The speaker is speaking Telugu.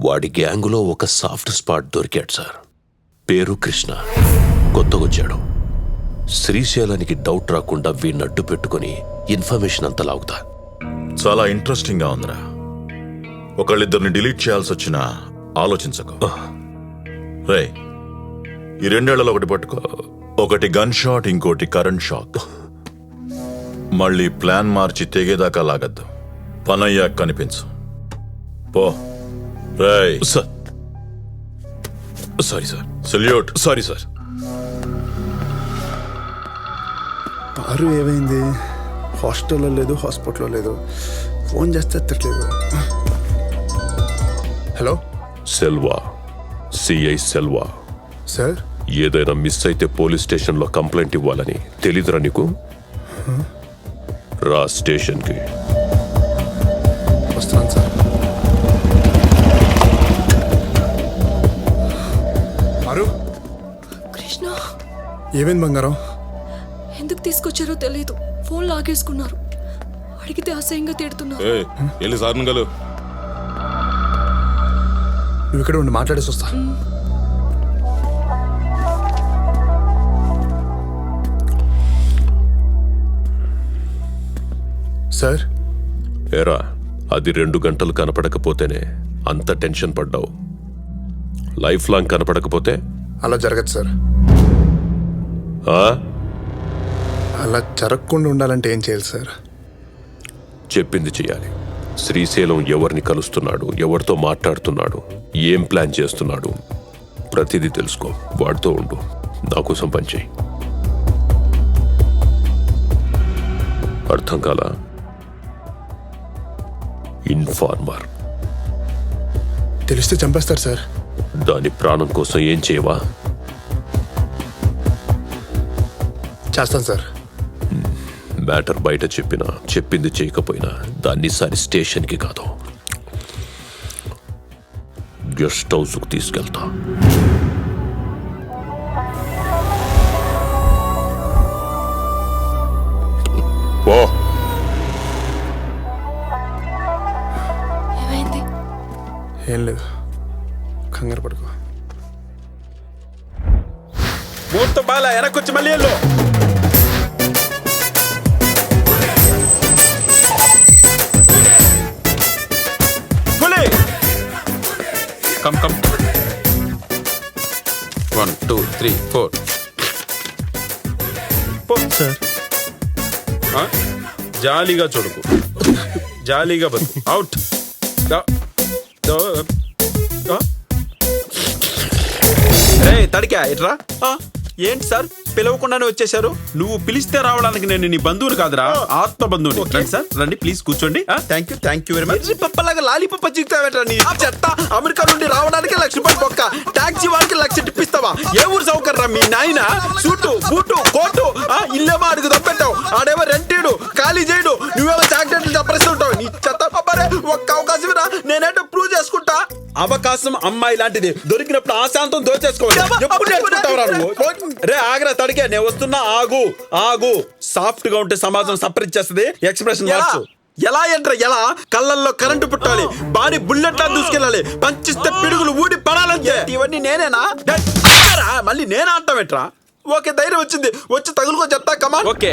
వాడి గ్యాంగులో ఒక సాఫ్ట్ స్పాట్ దొరికాడు సార్. పేరు కృష్ణ, కొత్తగొచ్చాడు. శ్రీశైలానికి డౌట్ రాకుండా వీడిని అడ్డు పెట్టుకుని ఇన్ఫర్మేషన్ అంతా లాగుతా. చాలా ఇంట్రెస్టింగ్ గా ఉందిరా. ఒకళ్ళిద్దరిని డిలీట్ చేయాల్సి వచ్చినా ఆలోచించకు. రే, ఈ రెండేళ్లలో ఒకటి పట్టుకో. ఒకటి గన్ షాట్, ఇంకోటి కరెంట్ షాక్. మళ్ళీ ప్లాన్ మార్చి తెగేదాకా లాగద్దు. పనయ్యాక కనిపించు. పో. రేయ్ sir. Sorry sir. Salute. Sorry sir. Paru ఏమైంది? హాస్టల్లో లేదు, హాస్పిటల్లో లేదు. ఫోన్ చేస్తే ఎత్తట్లేదు. Hello Selva, CI Selva. Sir, ఏదైనా మిస్ అయితే పోలీస్ స్టేషన్లో కంప్లైంట్ ఇవ్వాలని తెలీదురా నీకు? రా స్టేషన్కి. వస్తున్నాను సార్. పారు, కృష్ణ ఏమైంది బంగారం? ఎందుకు తీసుకొచ్చారో తెలియదు. ఫోన్ లాగేసుకున్నారు. అడిగితే అసహ్యంగా తిడుతున్నారు. నువ్వు ఇక్కడ ఉండి మాట్లాడేసి వస్తా. సార్, ఏరా, అది 2 గంటలు కనపడకపోతేనే అంత టెన్షన్ పడ్డావు. లైఫ్ లాంగ్ కనపడకపోతే అలా జరగదు సార్. ఆ? అలా జరగకుండా ఉండాలంటే ఏం చేయాలి సార్? చెప్పింది చెయ్యాలి. శ్రీశైలం ఎవరిని కలుస్తున్నాడు, ఎవరితో మాట్లాడుతున్నాడు, ఏం ప్లాన్ చేస్తున్నాడు, ప్రతిదీ తెలుసుకో. వాడితో ఉండు. నా కోసం పనిచేయి. అర్థం కాలా? ఇన్ఫార్మర్. తెలిస్తే చంపేస్తారు సార్. దాని ప్రాణం కోసం ఏం చేయవా? చేస్తాను సార్. మ్యాటర్ బయట చెప్పినా, చెప్పింది చేయకపోయినా దాన్ని సారి స్టేషన్కి కాదు, గెస్ట్ హౌస్కు తీసుకెళ్తా. ఓ, ఏమైంది? ఏం లేదు, కంగారు పడుకో. మూర్త బాల వెనకొచ్చి మళ్ళీ వెళ్ళు. కమ్ 1 2 3 4. సార్, జాలీగా చూడుకు, జాలీగా బతుకు. అవుట్. రే తడికా ఇట్రా. ఏంటి సార్ పిలవకుండానే వచ్చేసారు? నువ్వు పిలిస్తే రావడానికి నేను నీ బంధువులు కాదురా, ఆత్మ బంధువుని. రండి సార్, రండి ప్లీజ్ కూర్చోండి. Thank you very much. పప్పలాగా లాలీపప్ప చిక్తావేట్రా నీ చెత్త. అమెరికా నుండి రావడానికి ₹1,00,000 బొక్క, టాక్సీ వాడికి 1,00,000 టిప్పిస్తావా? ఏ ఊరు సౌకర్యం మీ నాయన? సూటు బూటు కోటు ఇల్లేమో అడుగు తప్పెట్టావు, ఆడేమో రెంటీడు ఖాళీ చేయడు, నువ్వేమో చాక్లెట్లు చప్పరిస్తుంటావు. నీ చెత్త పప్పరే. ఒక్క అవకాశం రా, నేనేంటో ప్రూవ్ చేసుకుంటా. అవకాశం అమ్మాయి లాంటిది, దొరికినప్పుడు ఆశాంతం దోచేసుకోవాలి. ఎప్పుడు నేర్చుకుంటావురా నువ్వు? రే ఆగ్రా తడికే, నేను వస్తున్నా. ఆగు ఆగు. సాఫ్ట్ గా ఉంటే సమాజం సపరిచ్చేస్తుంది. ఎక్స్ప్రెషన్ మార్చు. ఎలా ఎంట్రా? ఎలా? కళ్ళల్లో కరెంటు పుట్టాలి, బాడీ బుల్లెట్ లా దూసుకెళ్ళాలి, పంచిస్తే పిడుగులు ఊడి పడాలంటే. ఇవన్నీ నేనేనా? మళ్ళీ నేనా అంటావేట్రా? ఓకే, ధైర్యం వచ్చింది, వచ్చి తగులుకో చెప్తా. కమా. ఓకే.